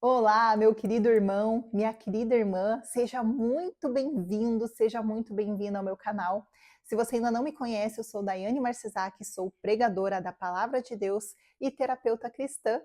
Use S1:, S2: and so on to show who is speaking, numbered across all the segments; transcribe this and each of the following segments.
S1: Olá, meu querido irmão, minha querida irmã, seja muito bem-vindo, seja muito bem-vinda ao meu canal. Se você ainda não me conhece, eu sou Daiane Marcisac, sou pregadora da Palavra de Deus e terapeuta cristã.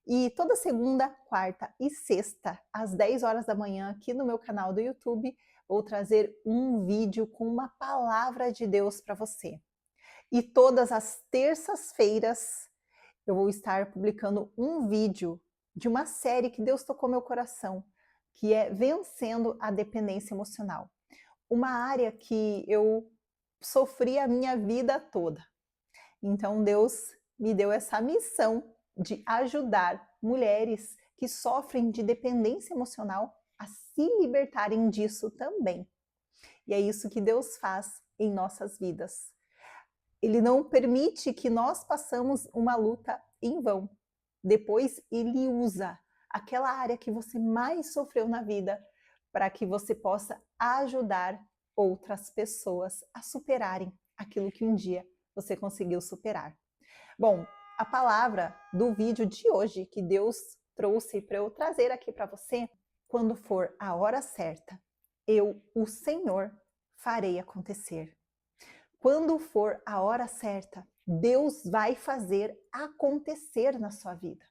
S1: E toda segunda, quarta e sexta, às 10 horas da manhã, aqui no meu canal do YouTube, vou trazer um vídeo com uma palavra de Deus para você. E todas as terças-feiras eu vou estar publicando um vídeo de uma série que Deus tocou meu coração, que é Vencendo a Dependência Emocional. Uma área que eu sofri a minha vida toda. Então Deus me deu essa missão de ajudar mulheres que sofrem de dependência emocional a se libertarem disso também. E é isso que Deus faz em nossas vidas. Ele não permite que nós passamos uma luta em vão. Depois ele usa aquela área que você mais sofreu na vida para que você possa ajudar outras pessoas a superarem aquilo que um dia você conseguiu superar. Bom, a palavra do vídeo de hoje que Deus trouxe para eu trazer aqui para você, quando for a hora certa, eu, o Senhor, farei acontecer. Quando for a hora certa, Deus vai fazer acontecer na sua vida.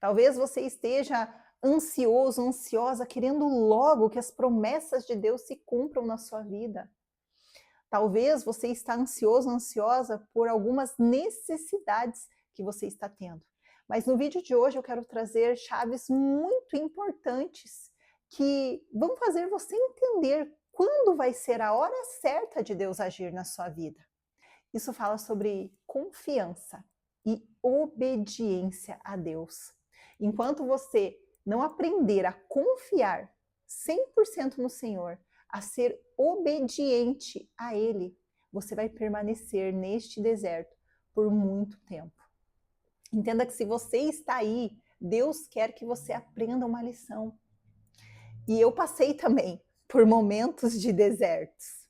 S1: Talvez você esteja ansioso, ansiosa, querendo logo que as promessas de Deus se cumpram na sua vida. Talvez você está ansioso, ansiosa por algumas necessidades que você está tendo. Mas no vídeo de hoje eu quero trazer chaves muito importantes que vão fazer você entender quando vai ser a hora certa de Deus agir na sua vida. Isso fala sobre confiança e obediência a Deus. Enquanto você não aprender a confiar 100% no Senhor, a ser obediente a Ele, você vai permanecer neste deserto por muito tempo. Entenda que se você está aí, Deus quer que você aprenda uma lição. E eu passei também por momentos de desertos.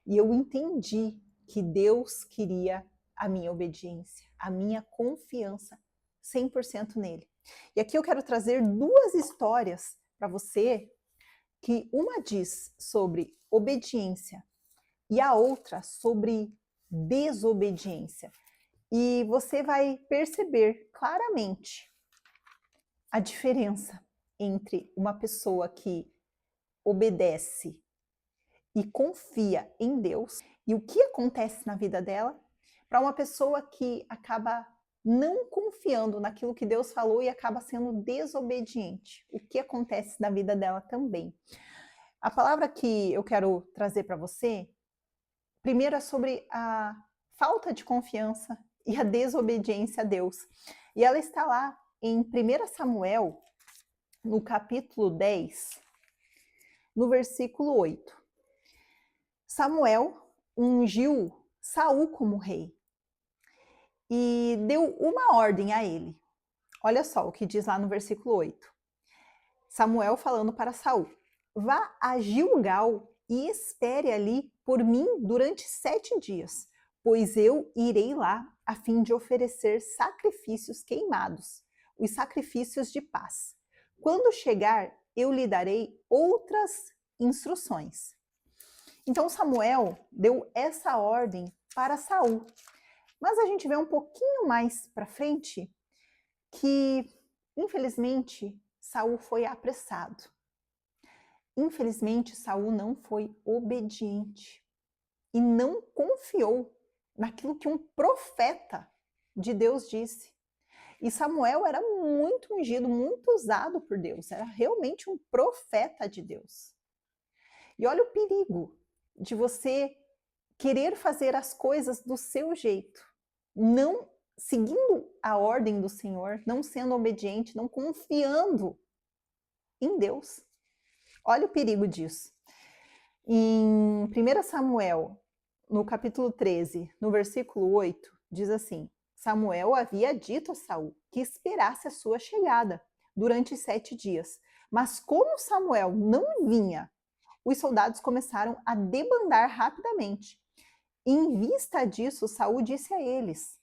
S1: E eu entendi que Deus queria a minha obediência, a minha confiança 100% nele. E aqui eu quero trazer duas histórias para você, que uma diz sobre obediência e a outra sobre desobediência. E você vai perceber claramente a diferença entre uma pessoa que obedece e confia em Deus e o que acontece na vida dela, para uma pessoa que acaba não confiando naquilo que Deus falou e acaba sendo desobediente. O que acontece na vida dela também. A palavra que eu quero trazer para você, primeiro é sobre a falta de confiança e a desobediência a Deus. E ela está lá em 1 Samuel, no capítulo 10, no versículo 8. Samuel ungiu Saul como rei e deu uma ordem a ele. Olha só o que diz lá no versículo 8. Samuel falando para Saul: vá a Gilgal e espere ali por mim durante 7 dias, pois eu irei lá a fim de oferecer sacrifícios queimados, os sacrifícios de paz. Quando chegar, eu lhe darei outras instruções. Então Samuel deu essa ordem para Saul. Mas a gente vê um pouquinho mais para frente que, infelizmente, Saul foi apressado. Infelizmente, Saul não foi obediente e não confiou naquilo que um profeta de Deus disse. E Samuel era muito ungido, muito usado por Deus, era realmente um profeta de Deus. E olha o perigo de você querer fazer as coisas do seu jeito, não seguindo a ordem do Senhor, não sendo obediente, não confiando em Deus. Olha o perigo disso. Em 1 Samuel, no capítulo 13, no versículo 8, diz assim: Samuel havia dito a Saul que esperasse a sua chegada durante 7 dias. Mas como Samuel não vinha, os soldados começaram a debandar rapidamente. Em vista disso, Saul disse a eles: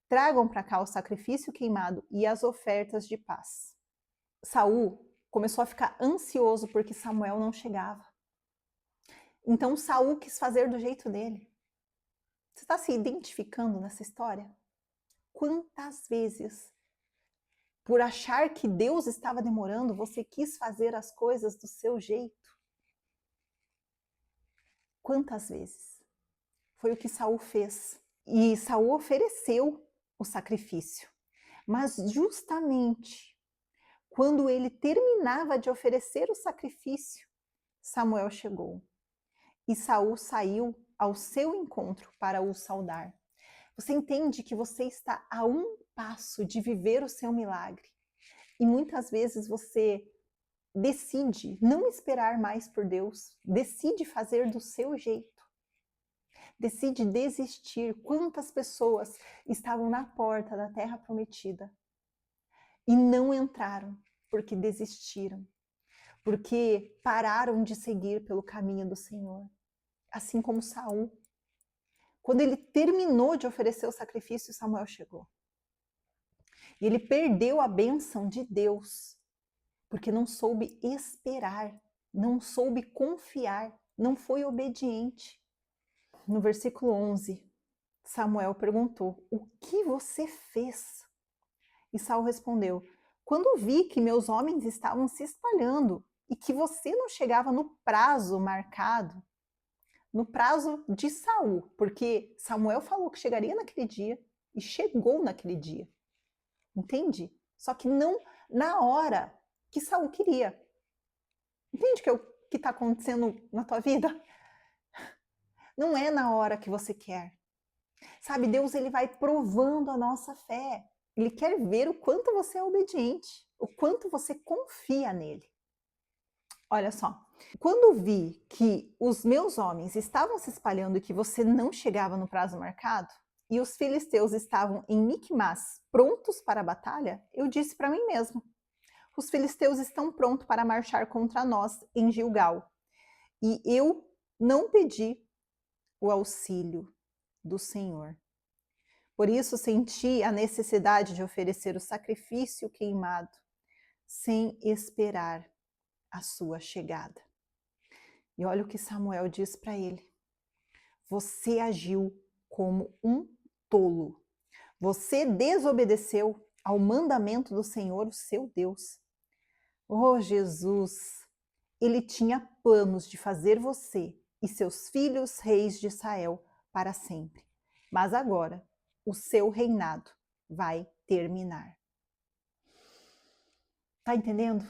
S1: tragam para cá o sacrifício queimado e as ofertas de paz. Saul começou a ficar ansioso porque Samuel não chegava. Então Saul quis fazer do jeito dele. Você está se identificando nessa história? Quantas vezes, por achar que Deus estava demorando, você quis fazer as coisas do seu jeito? Quantas vezes? Foi o que Saul fez. E Saul ofereceu o sacrifício. Mas justamente quando ele terminava de oferecer o sacrifício, Samuel chegou. E Saul saiu ao seu encontro para o saudar. Você entende que você está a um passo de viver o seu milagre. E muitas vezes você decide não esperar mais por Deus, decide fazer do seu jeito. Decide desistir. Quantas pessoas estavam na porta da terra prometida e não entraram porque desistiram, porque pararam de seguir pelo caminho do Senhor. Assim como Saul. Quando ele terminou de oferecer o sacrifício, Samuel chegou. E ele perdeu a bênção de Deus, porque não soube esperar, não soube confiar, não foi obediente. No versículo 11, Samuel perguntou: "O que você fez?" E Saul respondeu: "Quando vi que meus homens estavam se espalhando e que você não chegava no prazo marcado, no prazo de Saul, porque Samuel falou que chegaria naquele dia e chegou naquele dia. Entende? Só que não na hora que Saul queria. Entende o que está acontecendo na tua vida? Não é na hora que você quer. Sabe, Deus ele vai provando a nossa fé. Ele quer ver o quanto você é obediente, o quanto você confia nele. Olha só, quando vi que os meus homens estavam se espalhando e que você não chegava no prazo marcado, e os filisteus estavam em Micmas, prontos para a batalha, eu disse para mim mesmo: os filisteus estão prontos para marchar contra nós em Gilgal. E eu não pedi o auxílio do Senhor. Por isso senti a necessidade de oferecer o sacrifício queimado, sem esperar a sua chegada. E olha o que Samuel diz para ele: você agiu como um tolo. Você desobedeceu ao mandamento do Senhor, o seu Deus. Oh, Jesus! Ele tinha planos de fazer você e seus filhos reis de Israel para sempre. Mas agora, o seu reinado vai terminar. Tá entendendo?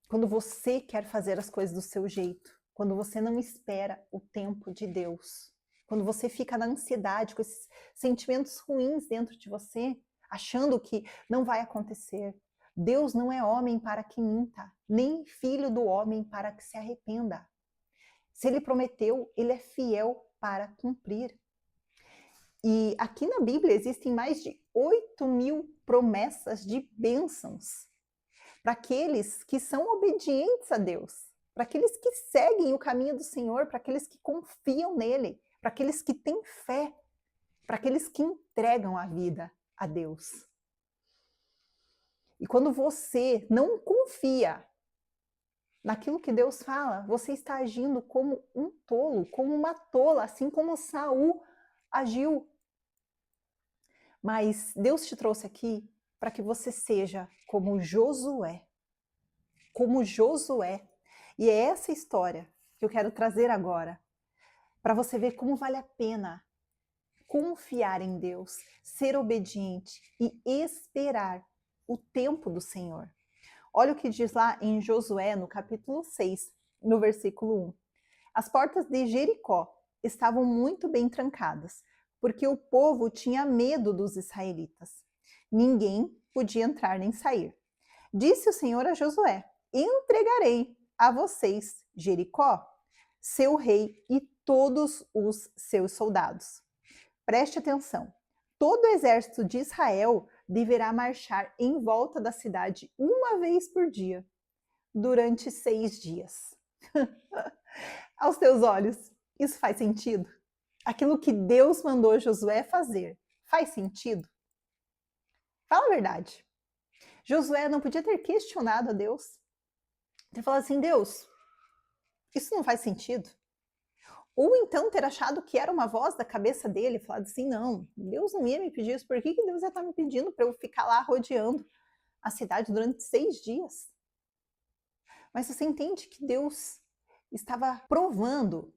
S1: Quando você quer fazer as coisas do seu jeito, quando você não espera o tempo de Deus, quando você fica na ansiedade com esses sentimentos ruins dentro de você, achando que não vai acontecer. Deus não é homem para que minta, nem filho do homem para que se arrependa. Se ele prometeu, ele é fiel para cumprir. E aqui na Bíblia existem mais de 8.000 promessas de bênçãos para aqueles que são obedientes a Deus, para aqueles que seguem o caminho do Senhor, para aqueles que confiam nele, para aqueles que têm fé, para aqueles que entregam a vida a Deus. E quando você não confia naquilo que Deus fala, você está agindo como um tolo, como uma tola, assim como Saul agiu. Mas Deus te trouxe aqui para que você seja como Josué. Como Josué. E é essa história que eu quero trazer agora, para você ver como vale a pena confiar em Deus, ser obediente e esperar o tempo do Senhor. Olha o que diz lá em Josué, no capítulo 6, no versículo 1. As portas de Jericó estavam muito bem trancadas, porque o povo tinha medo dos israelitas. Ninguém podia entrar nem sair. Disse o Senhor a Josué: entregarei a vocês Jericó, seu rei e todos os seus soldados. Preste atenção. Todo o exército de Israel deverá marchar em volta da cidade uma vez por dia, durante 6 dias. Aos teus olhos, isso faz sentido? Aquilo que Deus mandou Josué fazer, faz sentido? Fala a verdade. Josué não podia ter questionado a Deus. Ter falado assim, Deus, isso não faz sentido. Ou então ter achado que era uma voz da cabeça dele, falado assim, não, Deus não ia me pedir isso, por que Deus ia estar me pedindo para eu ficar lá rodeando a cidade durante 6 dias? Mas você entende que Deus estava provando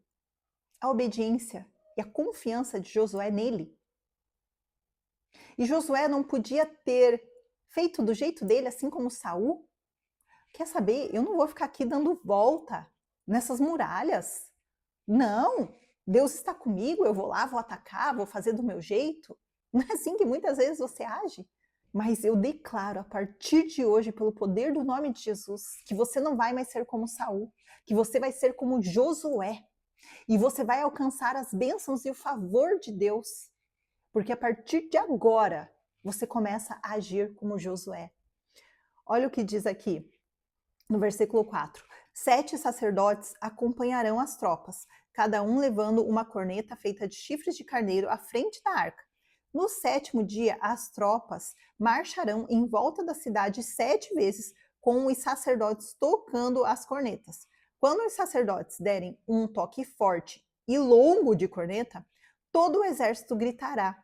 S1: a obediência e a confiança de Josué nele. E Josué não podia ter feito do jeito dele, assim como Saul. Quer saber? Eu não vou ficar aqui dando volta nessas muralhas. Não, Deus está comigo, eu vou lá, vou atacar, vou fazer do meu jeito. Não é assim que muitas vezes você age? Mas eu declaro a partir de hoje, pelo poder do nome de Jesus, que você não vai mais ser como Saul, que você vai ser como Josué. E você vai alcançar as bênçãos e o favor de Deus. Porque a partir de agora, você começa a agir como Josué. Olha o que diz aqui, no versículo 4. 7 sacerdotes acompanharão as tropas, cada um levando uma corneta feita de chifres de carneiro à frente da arca. No 7º dia, as tropas marcharão em volta da cidade 7 vezes, com os sacerdotes tocando as cornetas. Quando os sacerdotes derem um toque forte e longo de corneta, todo o exército gritará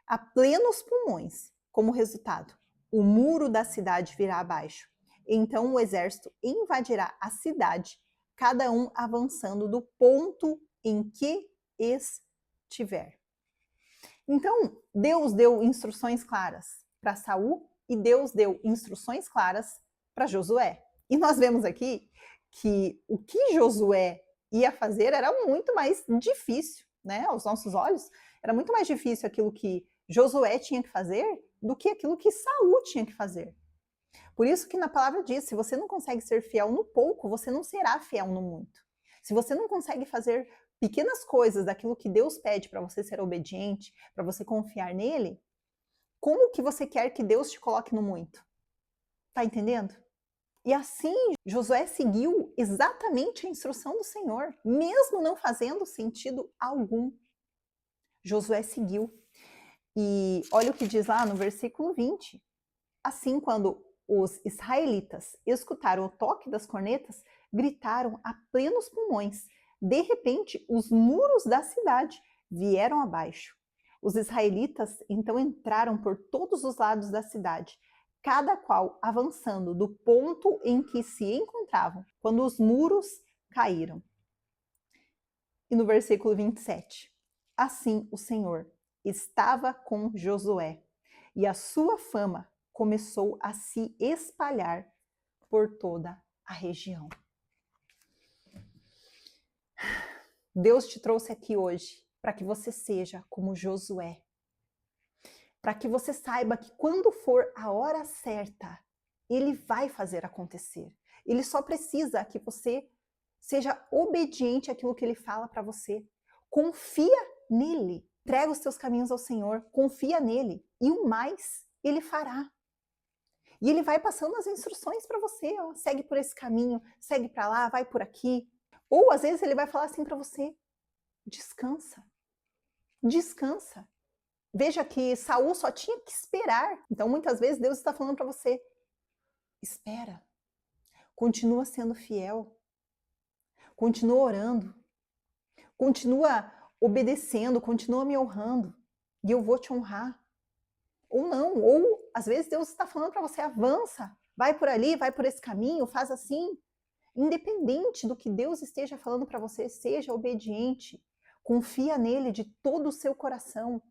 S1: a plenos pulmões. Como resultado, o muro da cidade virá abaixo. Então o exército invadirá a cidade, cada um avançando do ponto em que estiver. Então, Deus deu instruções claras para Saul e Deus deu instruções claras para Josué. E nós vemos aqui que o que Josué ia fazer era muito mais difícil, né? Aos nossos olhos, era muito mais difícil aquilo que Josué tinha que fazer do que aquilo que Saul tinha que fazer. Por isso que na palavra diz, se você não consegue ser fiel no pouco, você não será fiel no muito. Se você não consegue fazer pequenas coisas daquilo que Deus pede para você ser obediente, para você confiar nele, como que você quer que Deus te coloque no muito? Tá entendendo? E assim, Josué seguiu exatamente a instrução do Senhor, mesmo não fazendo sentido algum. Josué seguiu. E olha o que diz lá no versículo 20. Assim, quando os israelitas escutaram o toque das cornetas, gritaram a plenos pulmões. De repente, os muros da cidade vieram abaixo. Os israelitas então entraram por todos os lados da cidade, cada qual avançando do ponto em que se encontravam, quando os muros caíram. E no versículo 27, assim o Senhor estava com Josué, e a sua fama começou a se espalhar por toda a região. Deus te trouxe aqui hoje para que você seja como Josué. Para que você saiba que quando for a hora certa, ele vai fazer acontecer. Ele só precisa que você seja obediente àquilo que ele fala para você. Confia nele. Entrega os seus caminhos ao Senhor. Confia nele. E o mais ele fará. E ele vai passando as instruções para você, ó, segue por esse caminho, segue para lá, vai por aqui. Ou às vezes ele vai falar assim para você: descansa. Descansa. Veja que Saul só tinha que esperar. Então muitas vezes Deus está falando para você: espera. Continua sendo fiel. Continua orando. Continua obedecendo, continua me honrando. E eu vou te honrar. Ou não, ou às vezes Deus está falando para você: avança, vai por ali, vai por esse caminho, faz assim. Independente do que Deus esteja falando para você, seja obediente. Confia nele de todo o seu coração.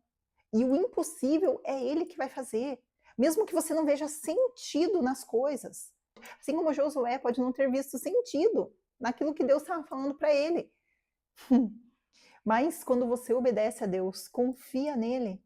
S1: E o impossível é ele que vai fazer. Mesmo que você não veja sentido nas coisas. Assim como Josué pode não ter visto sentido naquilo que Deus estava falando para ele. Mas quando você obedece a Deus, confia nele,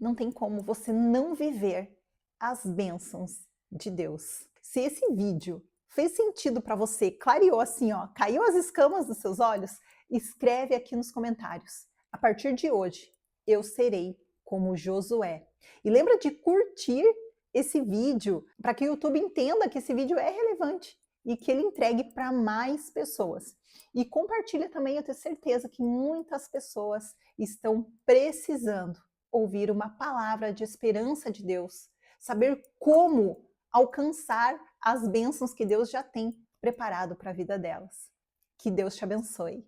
S1: não tem como você não viver as bênçãos de Deus. Se esse vídeo fez sentido para você, clareou assim, ó, caiu as escamas dos seus olhos, escreve aqui nos comentários. A partir de hoje, eu serei como Josué. E lembra de curtir esse vídeo para que o YouTube entenda que esse vídeo é relevante e que ele entregue para mais pessoas. E compartilha também, eu tenho certeza que muitas pessoas estão precisando ouvir uma palavra de esperança de Deus, saber como alcançar as bênçãos que Deus já tem preparado para a vida delas. Que Deus te abençoe.